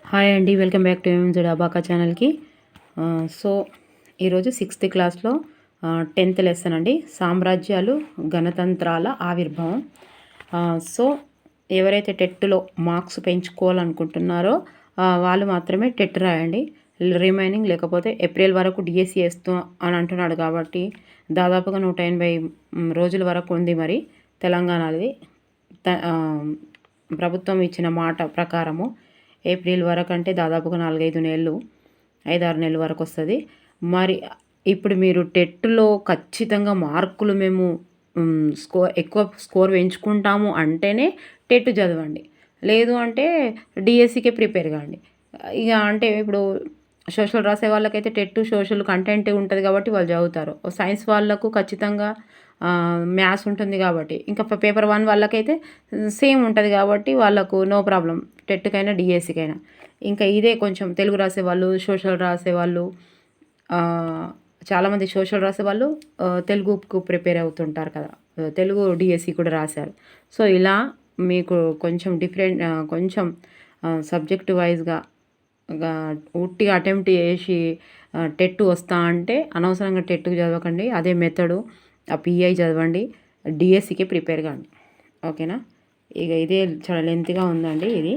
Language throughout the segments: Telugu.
హాయ్ అండి, welcome back to MZ abaca ఛానల్కి. సో ఈరోజు 6th క్లాస్లో 10th లెసన్ అండి, సామ్రాజ్యాలు గణతంత్రాల ఆవిర్భావం. సో ఎవరైతే టెట్లో మార్క్స్ పెంచుకోవాలనుకుంటున్నారో వాళ్ళు మాత్రమే టెట్ రాయండి. రిమైనింగ్ లేకపోతే ఏప్రిల్ వరకు డిఎస్సి వేస్తాం అని అంటున్నాడు కాబట్టి దాదాపుగా 180 రోజుల వరకు ఉంది. మరి తెలంగాణది ప్రభుత్వం ఇచ్చిన మాట ప్రకారము ఏప్రిల్ వరకు అంటే దాదాపుగా 4-5 నెలలు, 5-6 నెలల వరకు వస్తుంది. మరి ఇప్పుడు మీరు టెట్లో ఖచ్చితంగా మార్కులు మేము ఎక్కువ స్కోర్ పెంచుకుంటాము అంటేనే టెట్ చదవండి, లేదు అంటే డిఎస్సికే ప్రిపేర్ కాండి. ఇక అంటే ఇప్పుడు సోషల్ రాసే వాళ్ళకైతే టెట్ సోషల్ కంటెంట్ ఉంటుంది కాబట్టి వాళ్ళు చదువుతారు. సైన్స్ వాళ్ళకు ఖచ్చితంగా మ్యాథ్స్ ఉంటుంది కాబట్టి, ఇంకా పేపర్ 1 వాళ్ళకైతే సేమ్ ఉంటుంది కాబట్టి వాళ్ళకు నో ప్రాబ్లం, టెట్కైనా డిఎస్సికైనా. ఇంకా ఇదే కొంచెం తెలుగు రాసేవాళ్ళు, సోషల్ రాసేవాళ్ళు, చాలామంది సోషల్ రాసేవాళ్ళు తెలుగుకు ప్రిపేర్ అవుతుంటారు కదా, తెలుగు డిఎస్సి కూడా రాశారు. సో ఇలా మీకు కొంచెం డిఫరెంట్, కొంచెం సబ్జెక్ట్ వైజ్గా ఉట్టిగా అటెంప్ట్ చేసి టెట్ వస్తా అంటే అనవసరంగా టెట్కు చదవకండి. అదే మెథడు, ఆ పిఐ చదవండి, డిఎస్సికి ప్రిపేర్ కాండి. ఓకేనా? ఇక ఇదే చాలా లెంత్గా ఉందండి ఇది.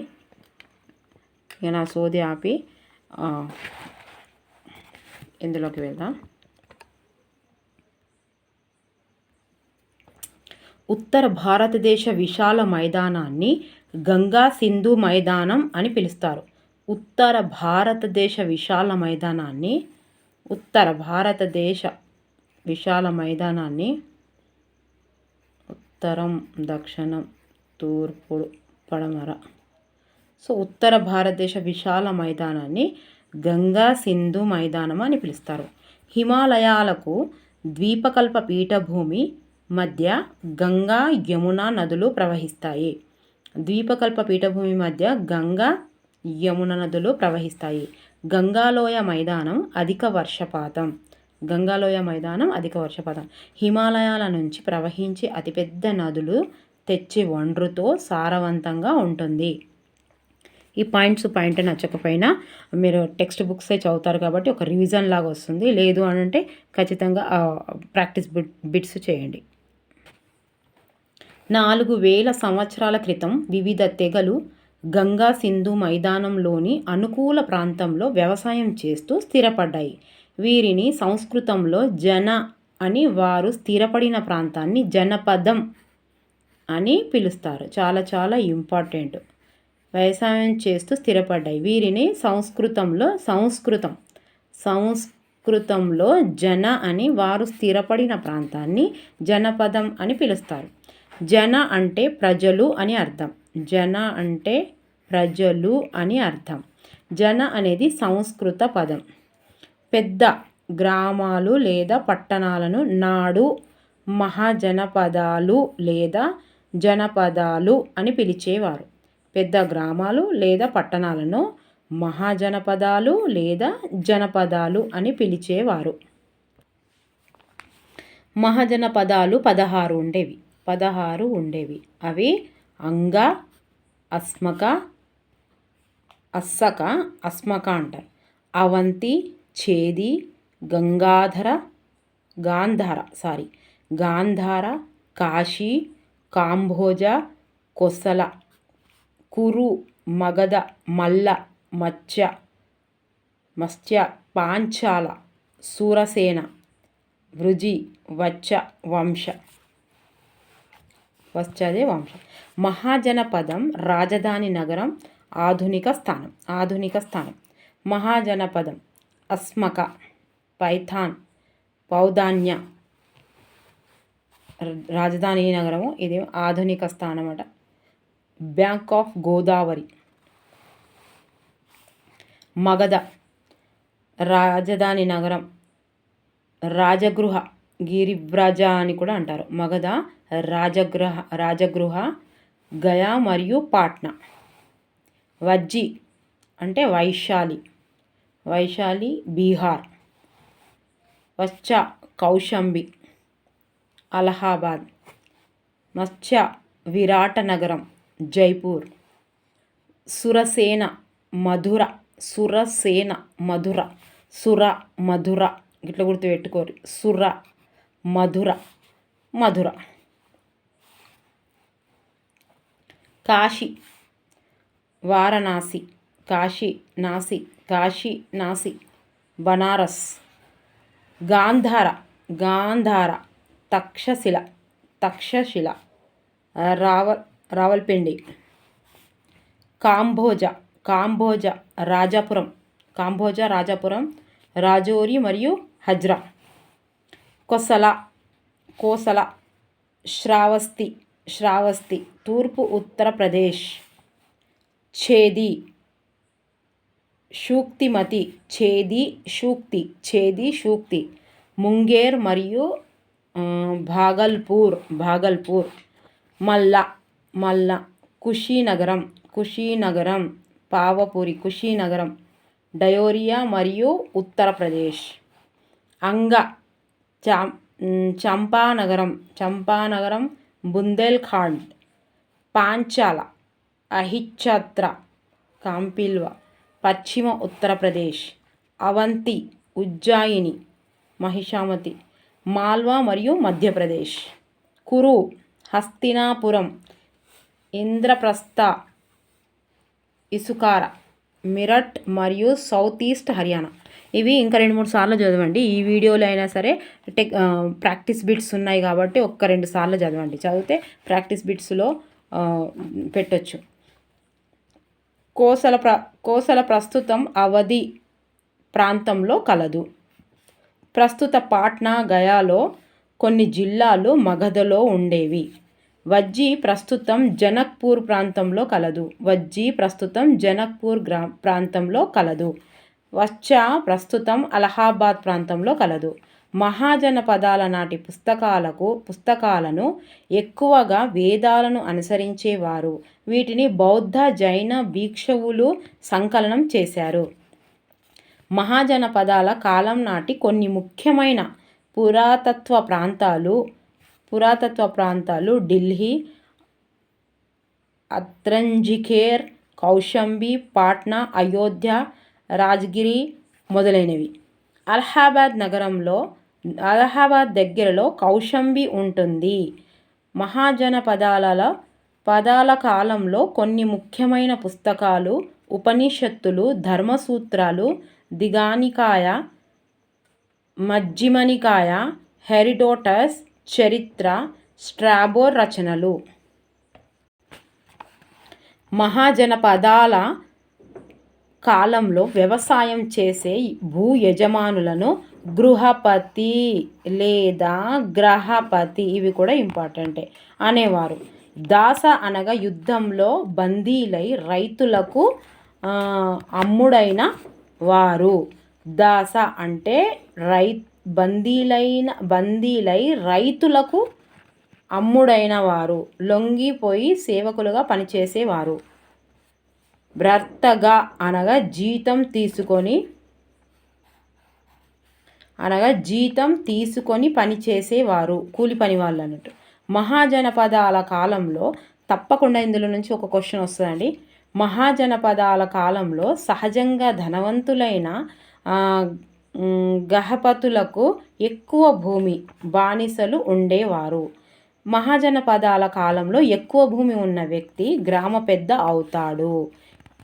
ఇక నా సోది ఆపి ఇందులోకి వెళ్దాం. ఉత్తర భారతదేశ విశాల మైదానాన్ని గంగా సింధు మైదానం అని పిలుస్తారు. ఉత్తర భారతదేశ విశాల మైదానాన్ని ఉత్తరం, దక్షిణం, తూర్పు, పడమర. సో ఉత్తర భారతదేశ విశాల మైదానాన్ని గంగా సింధు మైదానం అని పిలుస్తారు. హిమాలయాలకు ద్వీపకల్ప పీఠభూమి మధ్య గంగా, యమున నదులు ప్రవహిస్తాయి. ద్వీపకల్ప పీఠభూమి మధ్య గంగా, యమున నదులు ప్రవహిస్తాయి. గంగాలోయ మైదానం అధిక వర్షపాతం. హిమాలయాల నుంచి ప్రవహించే అతిపెద్ద నదులు తెచ్చే వనరుతో సారవంతంగా ఉంటుంది. ఈ పాయింట్ నచ్చకపోయినా మీరు టెక్స్ట్ బుక్సే చదువుతారు కాబట్టి ఒక రివిజన్ లాగా వస్తుంది. లేదు అని అంటే ఖచ్చితంగా ప్రాక్టీస్ బిట్స్ చేయండి. 4000 సంవత్సరాల క్రితం వివిధ తెగలు గంగా సింధు మైదానంలోని అనుకూల ప్రాంతంలో వ్యవసాయం చేస్తూ స్థిరపడ్డాయి. వీరిని సంస్కృతంలో జన అని, వారు స్థిరపడిన ప్రాంతాన్ని జనపదం అని పిలుస్తారు. చాలా చాలా ఇంపార్టెంట్. వ్యవసాయం చేస్తూ స్థిరపడ్డాయి. వీరిని సంస్కృతంలో జన అని, వారు స్థిరపడిన ప్రాంతాన్ని జనపదం అని పిలుస్తారు. జన అంటే ప్రజలు అని అర్థం. జన అనేది సంస్కృత పదం. పెద్ద గ్రామాలు లేదా పట్టణాలను నాడు మహాజనపదాలు లేదా జనపదాలు అని పిలిచేవారు. పెద్ద గ్రామాలు లేదా పట్టణాలను మహాజనపదాలు లేదా జనపదాలు అని పిలిచేవారు. మహాజనపదాలు 16 ఉండేవి. అవి అంగ, అస్మక అంటారు, అవంతి, చేది, గాంధార, కాశీ, కాంభోజ, కొసల, కురు, మగధ, మల్ల, మత్స్య, పాంచాల, సూరసేన, వృజి, వచ్చదే వంశ. మహాజనపదం రాజధాని నగరం, ఆధునిక స్థానం. మహాజనపదం అస్మక, పౌధాన్య రాజధాని నగరము, ఇది ఆధునిక స్థానం అట. Bank of Godavari. మగధ రాజధాని నగరం, రాజగృహ, గిరివ్రజ అని కూడా అంటారు. మగధ రాజగృహ, గయా మరియు పాట్నా. వజ్జి అంటే వైశాలి, బీహార్. వచ్చ కౌశంబి, అలహాబాద్. మత్స్య విరాట నగరం, జైపూర్. సురసేన మధుర, సురసేన, మధుర, సుర, మధుర, ఇట్లా గుర్తుపెట్టుకోరు. సుర, మధుర, మధుర. కాశీ, వారణాసి, కాశీ, నాసి, కాశీ, నాసి, బనారస్. గాంధార, గాంధార, తక్షశిల, తక్షశిల, రావల్పిండి. కాంబోజ, కాంబోజ, రాజాపురం, కాంబోజ, రాజాపురం, రాజోరి మరియు హజ్రా. కొసల, కోసల, శ్రావస్తి, శ్రావస్తి, తూర్పు ఉత్తరప్రదేశ్. ఛేది, షూక్తిమతి, ఛేది, షూక్తి, ఛేది, షూక్తి, ముంగేర్ మరియు భాగల్పూర్, భాగల్పూర్. మల్ల, మల్ల, కుషీనగరం, కుషీనగరం, పావపురి, కుషీనగరం, డయోరియా మరియు ఉత్తరప్రదేశ్. అంగ, చంపానగరం, చంపానగరం, బుందేల్ఖండ్. పాంచాల, అహిచ్ఛత్ర, కాంపిల్వ, పశ్చిమ ఉత్తరప్రదేశ్. అవంతి, ఉజ్జాయిని, మహిషామతి, మాల్వా మరియు మధ్యప్రదేశ్. కురు, హస్తినాపురం, ఇంద్రప్రస్థ, ఇసుకార, మిరట్ మరియు సౌత్ ఈస్ట్ హర్యానా. ఇవి ఇంకా 2-3 సార్లు చదవండి. ఈ వీడియోలో అయినా సరే ప్రాక్టీస్ బిట్స్ ఉన్నాయి కాబట్టి 1-2 సార్లు చదవండి. చదివితే ప్రాక్టీస్ బిట్స్లో పెట్టొచ్చు. కోసల ప్రస్తుతం అవధి ప్రాంతంలో కలదు. ప్రస్తుత పాట్నా, గయాలో కొన్ని జిల్లాలు మగధలో ఉండేవి. వజ్జీ ప్రస్తుతం జనక్పూర్ ప్రాంతంలో కలదు. వజ్జీ ప్రస్తుతం జనక్పూర్ ప్రాంతంలో కలదు. వచ్చా ప్రస్తుతం అలహాబాద్ ప్రాంతంలో కలదు. మహాజనపదాల నాటి పుస్తకాలను ఎక్కువగా వేదాలను అనుసరించేవారు. వీటిని బౌద్ధ, జైన భిక్షువులు సంకలనం చేశారు. మహాజనపదాల కాలం నాటి కొన్ని ముఖ్యమైన పురాతత్వ ప్రాంతాలు ఢిల్లీ, అత్రంజిఖేర్, కౌశంబి, పాట్నా, అయోధ్య, రాజ్గిరి మొదలైనవి. అలహాబాద్ దగ్గరలో కౌశంబి ఉంటుంది. పదాల కాలంలో కొన్ని ముఖ్యమైన పుస్తకాలు ఉపనిషత్తులు, ధర్మసూత్రాలు, దిగానికాయ, మజ్జిమనికాయ, హెరోడోటస్ చరిత్ర, స్ట్రాబో రచనలు. మహాజనపదాల కాలంలో వ్యవసాయం చేసే భూ యజమానులను గృహపతి లేదా గ్రహపతి, ఇవి కూడా ఇంపార్టెంటే, అనేవారు. దాస అనగా యుద్ధంలో బందీలై రైతులకు అమ్ముడైన వారు. దాస అంటే బందీలై రైతులకు అమ్ముడైన వారు, లొంగిపోయి సేవకులుగా పనిచేసేవారు. భర్తగా అనగా జీతం తీసుకొని పనిచేసేవారు, కూలి పని వాళ్ళు అన్నట్టు. మహాజనపదాల కాలంలో, తప్పకుండా ఇందులో నుంచి ఒక క్వశ్చన్ వస్తుందండి. మహాజనపదాల కాలంలో సహజంగా ధనవంతులైన గహపతులకు ఎక్కువ భూమి, బానిసలు ఉండేవారు. మహాజనపదాల కాలంలో ఎక్కువ భూమి ఉన్న వ్యక్తి గ్రామ పెద్ద అవుతాడు.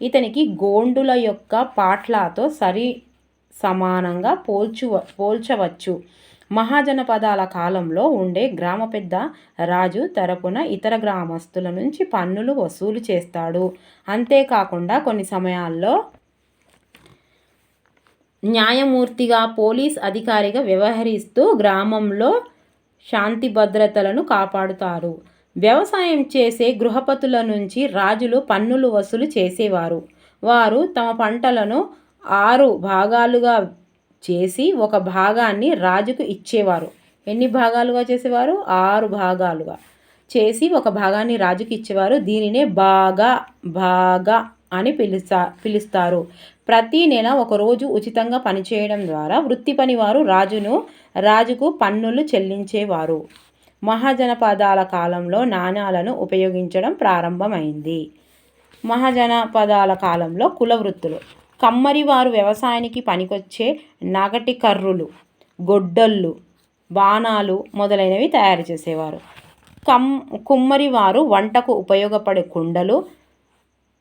ఇతనికి గోండుల యొక్క పాట్లతో సరి సమానంగా పోల్చవచ్చు. మహాజనపదాల కాలంలో ఉండే గ్రామ పెద్ద రాజు తరపున ఇతర గ్రామస్తుల నుంచి పన్నులు వసూలు చేస్తాడు. అంతేకాకుండా కొన్ని సమయాల్లో న్యాయమూర్తిగా, పోలీస్ అధికారిగా వ్యవహరిస్తూ గ్రామంలో శాంతి భద్రతలను కాపాడుతారు. వ్యవసాయం చేసే గృహపతుల నుంచి రాజులు పన్నులు వసూలు చేసేవారు. వారు తమ పంటలను 6 భాగాలుగా చేసి ఒక భాగాన్ని రాజుకు ఇచ్చేవారు. ఎన్ని భాగాలుగా చేసేవారు? 6 భాగాలుగా చేసి ఒక భాగాన్ని రాజుకి ఇచ్చేవారు. దీనినే భాగా అని పిలుస్తారు. ప్రతి నెల ఒకరోజు ఉచితంగా పనిచేయడం ద్వారా వృత్తి పనివారు రాజుకు పన్నులు చెల్లించేవారు. మహాజనపదాల కాలంలో నాణాలను ఉపయోగించడం ప్రారంభమైంది. మహాజనపదాల కాలంలో కుల వృత్తులు. కమ్మరి వారు వ్యవసాయానికి పనికొచ్చే నగటి కర్రులు, గొడ్డళ్ళు, బాణాలు మొదలైనవి తయారు చేసేవారు. కుమ్మరి వారు వంటకు ఉపయోగపడే కుండలు,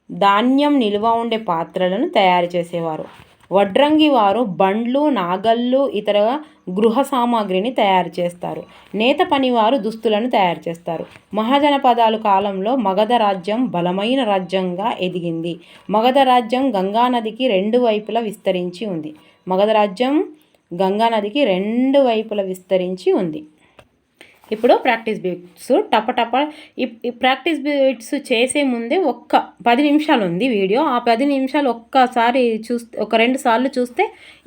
ధాన్యం నిల్వ ఉండే పాత్రలను తయారు చేసేవారు. వడ్రంగి వారు బండ్లు, నాగళ్ళు, ఇతర గృహ సామాగ్రిని తయారు చేస్తారు. నేత పనివారు దుస్తులను తయారు చేస్తారు. మహాజనపదాల కాలంలో మగధ రాజ్యం బలమైన రాజ్యంగా ఎదిగింది. మగధ రాజ్యం గంగానదికి రెండు వైపులా విస్తరించి ఉంది. మగధ రాజ్యం గంగానదికి రెండు వైపులా విస్తరించి ఉంది. ఇప్పుడు ప్రాక్టీస్ బిట్స్ టపటప. ఈ ప్రాక్టీస్ బిట్స్ చేసే ముందే ఒక్క 10 నిమిషాలు ఉంది వీడియో. ఆ 10 నిమిషాలు ఒక్కసారి చూస్తే, ఒక 2 సార్లు చూస్తే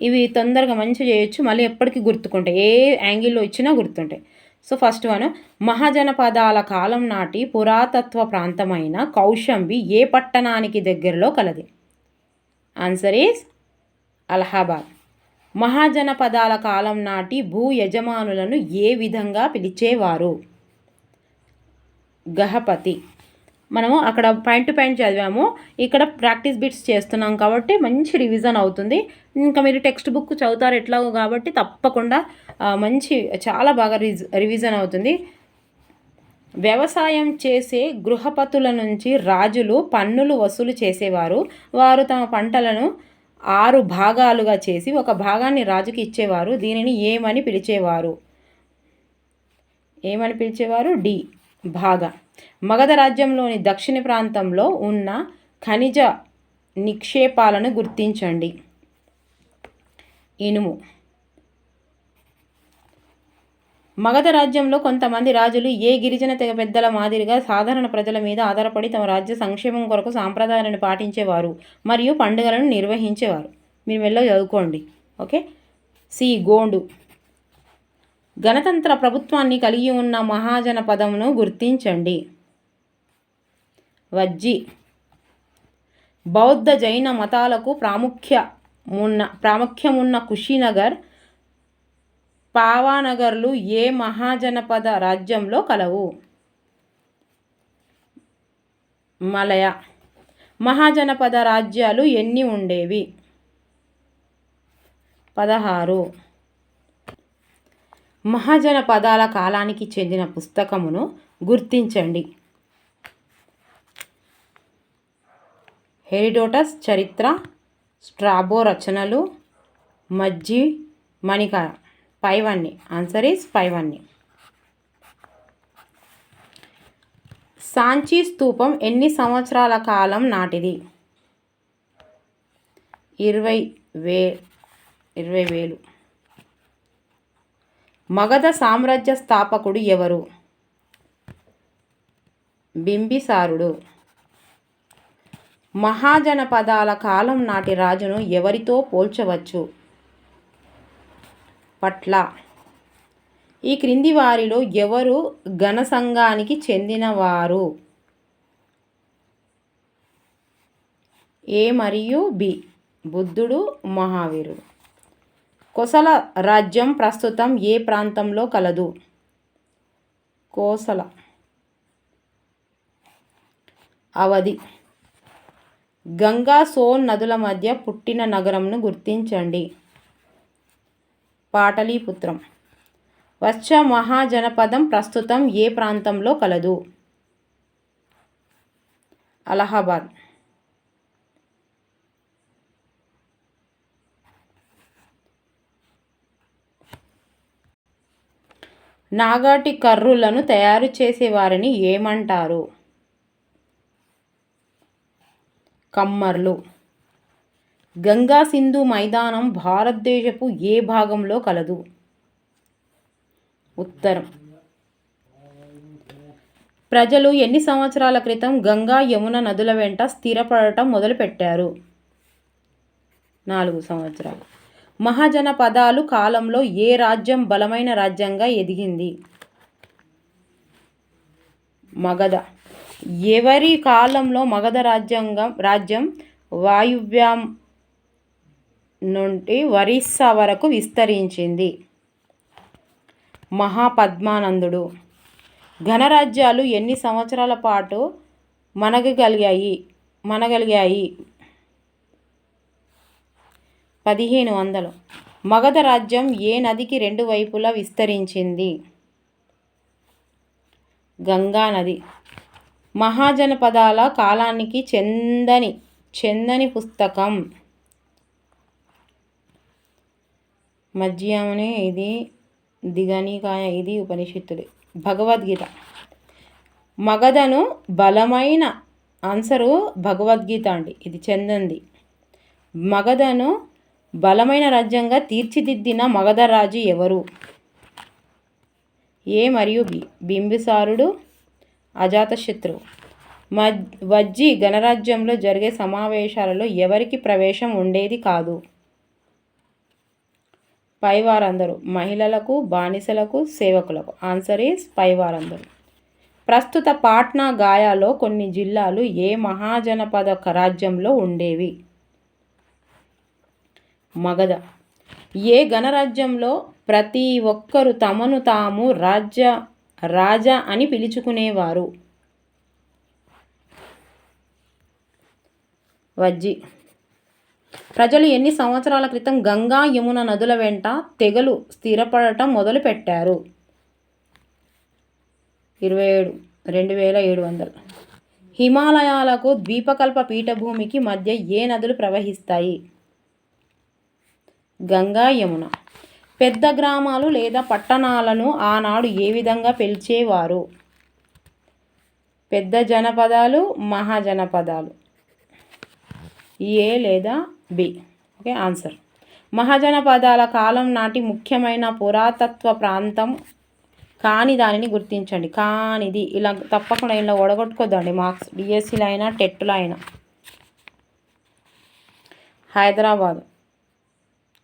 ఇవి తొందరగా మంచిగా చేయొచ్చు. మళ్ళీ ఎప్పటికీ గుర్తుకుంటాయి, ఏ యాంగిల్లో ఇచ్చినా గుర్తుంటాయి. సో ఫస్ట్ వన్, మహాజనపదాల కాలం నాటి పురాతత్వ ప్రాంతమైన కౌశంబి ఏ పట్టణానికి దగ్గరలో కలది? Answer is Allahabad. మహాజనపదాల కాలం నాటి భూ యజమానులను ఏ విధంగా పిలిచేవారు? గహపతి. మనము అక్కడ పాయింట్ టు పాయింట్ చదివాము, ఇక్కడ ప్రాక్టీస్ బిట్స్ చేస్తున్నాం కాబట్టి మంచి రివిజన్ అవుతుంది. ఇంకా మీరు టెక్స్ట్ బుక్ చదువుతారు ఎట్లాగో కాబట్టి తప్పకుండా చాలా బాగా రివిజన్ అవుతుంది. వ్యవసాయం చేసే గృహపతుల నుంచి రాజులు పన్నులు వసూలు చేసేవారు. వారు తమ పంటలను 6 భాగాలుగా చేసి ఒక భాగాన్ని రాజుకి ఇచ్చేవారు. దీనిని ఏమని పిలిచేవారు? డి భాగ. మగధ రాజ్యంలోని దక్షిణ ప్రాంతంలో ఉన్న ఖనిజ నిక్షేపాలను గుర్తించండి. ఇనుము. మగధ రాజ్యంలో కొంతమంది రాజులు ఏ గిరిజన తెగ పెద్దల మాదిరిగా సాధారణ ప్రజల మీద ఆధారపడి తమ రాజ్య సంక్షేమం కొరకు సాంప్రదాయాలను పాటించేవారు మరియు పండుగలను నిర్వహించేవారు. మీరు మెల్ల చదువుకోండి. ఓకే. గోండు. గణతంత్ర ప్రభుత్వాన్ని కలిగి ఉన్న మహాజనపదమును గుర్తించండి. వజ్జి. బౌద్ధ జైన మతాలకు ప్రాముఖ్యమున్న కుషినగర్, పావానగర్లు ఏ మహాజనపద రాజ్యంలో కలవు? మలయ. మహాజనపద రాజ్యాలు ఎన్ని ఉండేవి? 16. మహాజనపదాల కాలానికి చెందిన పుస్తకమును గుర్తించండి. హెరోడోటస్ చరిత్ర, స్ట్రాబో రచనలు, మజ్జి మణికాయ. పైవన్నీ. ఆన్సర్ ఈజ్ పైవన్నీ. సాంచి స్తూపం ఎన్ని సంవత్సరాల కాలం నాటిది? 20,000. మగధ సామ్రాజ్య స్థాపకుడు ఎవరు? బింబిసారుడు. మహాజనపదాల కాలం నాటి రాజును ఎవరితో పోల్చవచ్చు? పట్ల. ఈ క్రింది వారిలో ఎవరు గణ సంఘానికి చెందినవారు? ఏ మరియు బి. బుద్ధుడు, మహావీరుడు. కోసల రాజ్యం ప్రస్తుతం ఏ ప్రాంతంలో కలదు? కోసల. అవధి. గంగా, సోన్ నదుల మధ్య పుట్టిన నగరంను గుర్తించండి. పాటలీపుత్రం. వచ్చ మహాజనపదం ప్రస్తుతం ఏ ప్రాంతంలో కలదు? అలహాబాద్. నాగటి కర్రులను తయారు చేసేవారిని ఏమంటారు? కమ్మర్లు. గంగా సింధు మైదానం భారతదేశపు ఏ భాగంలో కలదు? ఉత్తరం. ప్రజలు ఎన్ని సంవత్సరాల క్రితం గంగా, యమున నదుల వెంట స్థిరపడటం మొదలుపెట్టారు? 4 సంవత్సరాలు. మహాజనపదాలు కాలంలో ఏ రాజ్యం బలమైన రాజ్యంగా ఎదిగింది? మగధ. ఎవరి కాలంలో మగధ రాజ్యం వాయువ్యం నుండి ఒరిస్సా వరకు విస్తరించింది? మహాపద్మానందుడు. ఘనరాజ్యాలు ఎన్ని సంవత్సరాల పాటు మనగగలిగాయి? మనగలిగాయి. 1500. మగధ రాజ్యం ఏ నదికి రెండు వైపులా విస్తరించింది? గంగా నది. మహాజనపదాల కాలానికి చెందని పుస్తకం. మధ్యామని ఇది దిగనికాయ, ఇది ఉపనిషత్తుడు. భగవద్గీత. మగధను బలమైన ఆన్సరు భగవద్గీత అండి. ఇది చెందంది. మగధను బలమైన రాజ్యంగా తీర్చిదిద్దిన మగధ రాజు ఎవరు? ఏ మరియు బి. బింబిసారుడు, అజాతశత్రువు. వజ్జి గణరాజ్యంలో జరిగే సమావేశాలలో ఎవరికి ప్రవేశం ఉండేది కాదు? పైవారందరూ. మహిళలకు, బానిసలకు, సేవకులకు. ఆన్సర్ ఈస్ పైవారందరూ. ప్రస్తుత పాట్నా గాయాలో కొన్ని జిల్లాలు ఏ మహాజనపద రాజ్యంలో ఉండేవి? మగధ. ఏ గణరాజ్యంలో ప్రతి ఒక్కరూ తమను తాము రాజా అని పిలుచుకునేవారు? వజ్జి. ప్రజలు ఎన్ని సంవత్సరాల క్రితం గంగా యమున నదుల వెంట తెగలు స్థిరపడటం మొదలుపెట్టారు? 27,2700. హిమాలయాలకు ద్వీపకల్ప పీఠభూమికి మధ్య ఏ నదులు ప్రవహిస్తాయి? గంగా, యమున. పెద్ద గ్రామాలు లేదా పట్టణాలను ఆనాడు ఏ విధంగా పిలిచేవారు? పెద్ద జనపదాలు, మహాజనపదాలు. ఏ లేదా బి. Okay, answer. మహాజనపదాల కాలం నాటి ముఖ్యమైన పురాతత్వ ప్రాంతం కాని దానిని గుర్తించండి. కానిది. ఇలా తప్పకుండా ఇలా ఓడగొట్టుకోద్దండి మార్క్స్. డిఎస్సీలో అయినా టెట్లో అయినా. హైదరాబాద్.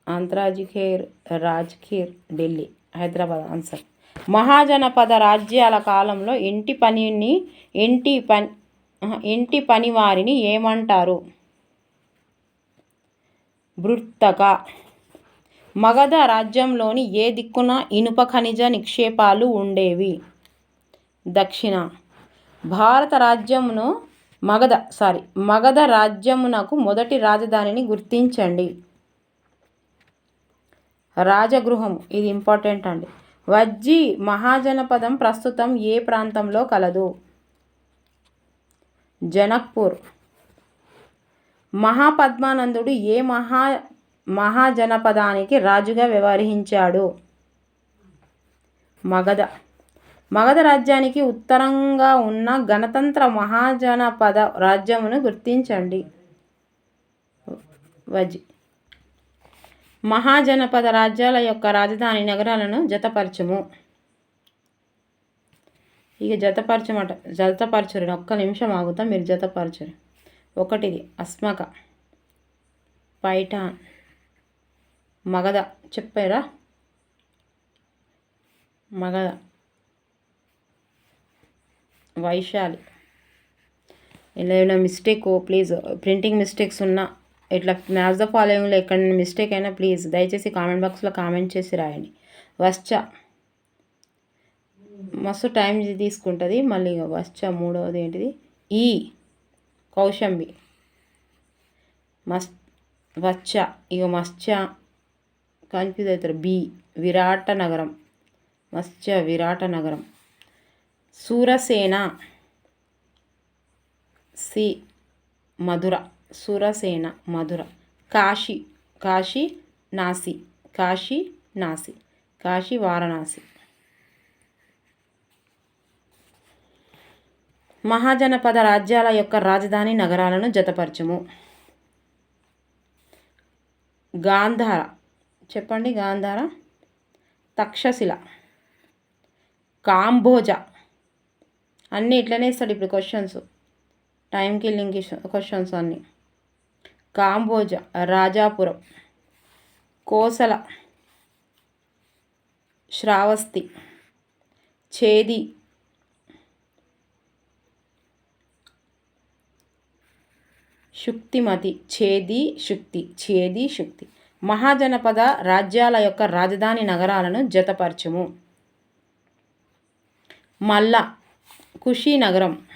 అంతరాజ్ఖేర్, రాజ్ఖేర్, ఢిల్లీ. హైదరాబాద్ ఆన్సర్. మహాజనపద రాజ్యాల కాలంలో ఇంటి పని వారిని ఏమంటారు? భృత్తక. మగధ రాజ్యంలోని ఏ దిక్కున ఇనుప ఖనిజ నిక్షేపాలు ఉండేవి? దక్షిణ. మగధ రాజ్యమునకు మొదటి రాజధానిని గుర్తించండి. రాజగృహము. ఇది ఇంపార్టెంట్ అండి. వజ్జి మహాజనపదం ప్రస్తుతం ఏ ప్రాంతంలో కలదు? జనక్పూర్. మహాపద్మానందుడు ఏ మహాజనపదానికి రాజుగా వ్యవహరించాడు? మగధ రాజ్యానికి ఉత్తరంగా ఉన్న గణతంత్ర మహాజనపద రాజ్యమును గుర్తించండి. వజ్జి. మహాజనపద రాజ్యాల యొక్క రాజధాని నగరాలను జతపరచుము. ఇక జతపరచురు. ఒక్క నిమిషం ఆగుతాం, మీరు జతపరచురు. ఒకటిది అస్మక, పైఠాన్, మగధ. చెప్పారా? మగధ. వైశాలి. ఇలా ఏమైనా మిస్టేక్ ప్లీజ్, ప్రింటింగ్ మిస్టేక్స్ ఉన్నా ఇట్లా మ్యాచ్ ద ఫాలోయింగ్లో ఎక్కడ మిస్టేక్ అయినా ప్లీజ్ దయచేసి కామెంట్ బాక్స్లో కామెంట్ చేసి రాయండి. వశ్చ మస్తు టైం తీసుకుంటుంది. మళ్ళీ వశ్చ మూడవది ఏంటిది? ఈ కౌశంబి. వచ్చ ఇక మత్స్య కన్ఫ్యూజ్ అవుతారు. బి విరాట నగరం. మత్స్య విరాట నగరం. సూరసేన. సి మధుర. సూరసేన మధుర. కాశీ నాసి. కాశీ వారణాసి. మహాజనపద రాజ్యాల యొక్క రాజధాని నగరాలను జతపరచుము. గాంధార. చెప్పండి. గాంధార. తక్షశిల. కాంబోజ. అన్నీ ఇట్లనే ఇస్తాడు ఇప్పుడు క్వశ్చన్స్, టైం కిల్లింగ్ క్వశ్చన్స్ అన్నీ. కాంబోజ. రాజాపురం. కోసల. శ్రావస్తి. ఛేది. శుక్తిమతి. ఛేది శుక్తి. మహాజనపద రాజ్యాల యొక్క రాజధాని నగరాలను జతపరచుము. మల్ల. కుషినగరం.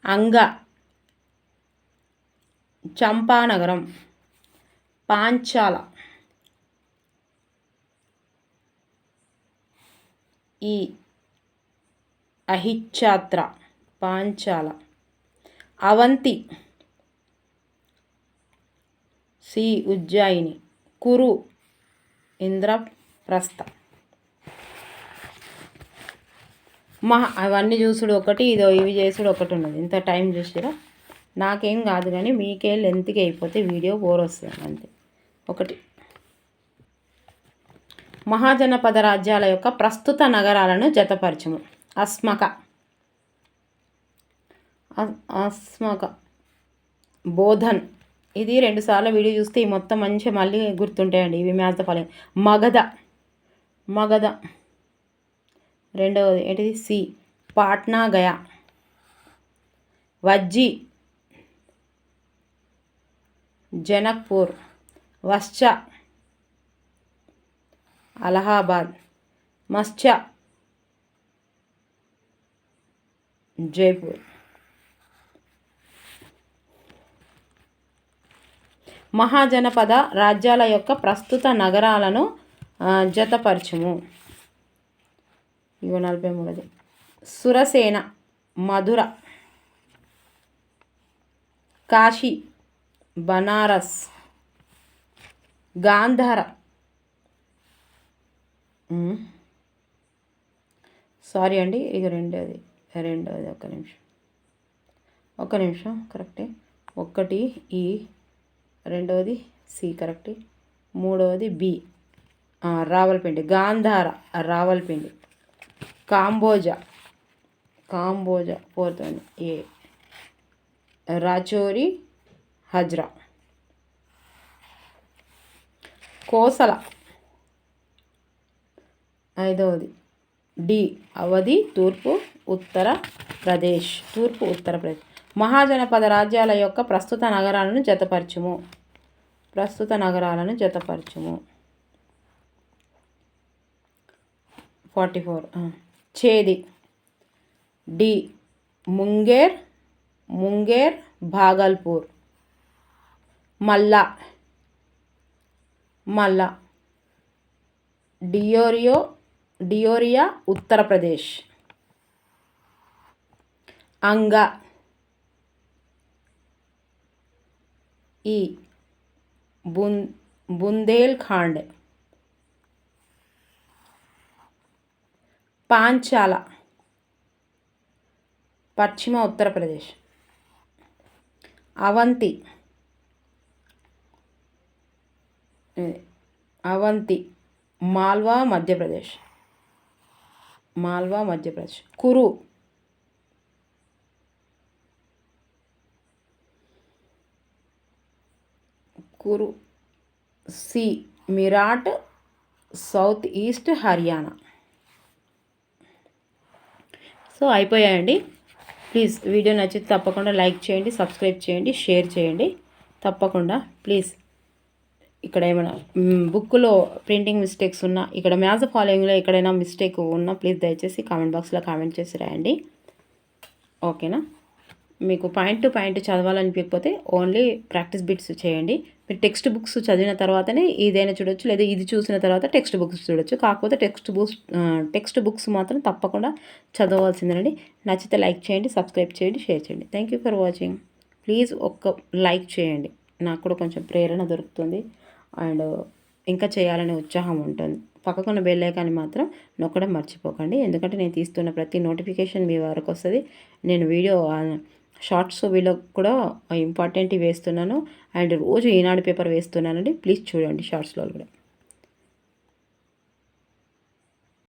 అంగ. చంపానగరం, పాంచాల, ఈ అహిచ్ఛాత్ర, పాంచాల, అవంతి, సి ఉజ్జయిని, కురు, ఇంద్రప్రస్థ. అవన్నీ చూసుడు ఒకటి, ఇవి చేసుడు ఒకటి ఉన్నది. ఇంత టైం చూసిరా, నాకేం కాదు కానీ మీకే లెంత్కి అయిపోతే వీడియో బోర్ వస్తుంది అంతే. ఒకటి, మహాజనపద రాజ్యాల యొక్క ప్రస్తుత నగరాలను జతపరచము. అస్మక, బోధన్. ఇది 2 సార్లు వీడియో చూస్తే మొత్తం మంచిగా మళ్ళీ గుర్తుంటాయండి. ఇవి మ్యాథ్స్ ఫాలోయింగ్. మగధ. రెండవది ఏంటిది? సి, పాట్నా గయా. వజ్జి, జనక్పూర్. వశ్చ, అలహాబాద్. మశ్చ, జైపూర్. మహాజనపద రాజ్యాల యొక్క ప్రస్తుత నగరాలను జతపరచుము. ఇగో 43. సురసేన, మధుర. కాశీ, బనారస్. గాంధార, సారీ అండి, ఇక రెండోది ఒక్క నిమిషం కరెక్టే. ఒకటి ఈ, రెండవది సి కరెక్ట్, మూడవది బి, రావల్పిండి. గాంధార, రావల్పిండి. కాంబోజా, ఫోర్త్ ఏ, రాచోరి, హజ్రా. కోసల, ఐదవది డి, అవధి, తూర్పు ఉత్తరప్రదేశ్. మహాజనపద రాజ్యాల యొక్క ప్రస్తుత నగరాలను జతపరచుము. 44. చేది, డి, ముంగేర్, భాగల్పూర్. మల్లా, డియోరియా, ఉత్తరప్రదేశ్. అంగా, ఈ, బుందేల్ఖండ్. పాంచాల, పశ్చిమ Uttar Pradesh. Avanti, Malwa, Madhya Pradesh. Kuru, C, Meerut, south east Haryana. So అయిపోయాయండి. ప్లీజ్ వీడియో నచ్చితే తప్పకుండా లైక్ చేయండి, సబ్స్క్రైబ్ చేయండి, షేర్ చేయండి తప్పకుండా. ప్లీజ్ ఇక్కడ ఏమైనా బుక్లో ప్రింటింగ్ మిస్టేక్స్ ఉన్నా, ఇక్కడ మ్యాథ్స్ ఫాలోయింగ్లో ఎక్కడైనా మిస్టేక్ ఉన్నా ప్లీజ్ దయచేసి కామెంట్ బాక్స్లో కామెంట్ చేసి రాయండి. ఓకేనా? మీకు పాయింట్ టు పాయింట్ చదవాలనిపించకపోతే ఓన్లీ ప్రాక్టీస్ బిట్స్ చేయండి. మీరు టెక్స్ట్ బుక్స్ చదివిన తర్వాతనే ఇదైనా చూడొచ్చు, లేదా ఇది చూసిన తర్వాత టెక్స్ట్ బుక్స్ చూడొచ్చు. కాకపోతే టెక్స్ట్ బుక్స్ మాత్రం తప్పకుండా చదవాల్సిందేనండి. నచ్చితే లైక్ చేయండి, సబ్స్క్రైబ్ చేయండి, షేర్ చేయండి. Thank you for watching. Please ఒక్క లైక్ చేయండి, నాకు కూడా కొంచెం ప్రేరణ దొరుకుతుంది అండ్ ఇంకా చేయాలనే ఉత్సాహం ఉంటుంది. పక్కకున్న బెల్ ఐకాన్ని మాత్రం నొక్కడం మర్చిపోకండి, ఎందుకంటే నేను తీస్తున్న ప్రతి నోటిఫికేషన్ మీ వరకు వస్తుంది. నేను షార్ట్స్ వీడియో కూడా ఇంపార్టెంట్ వేస్తున్నాను అండ్ రోజు ఈనాడు పేపర్ వేస్తున్నానండి. ప్లీజ్ చూడండి షార్ట్స్లో కూడా.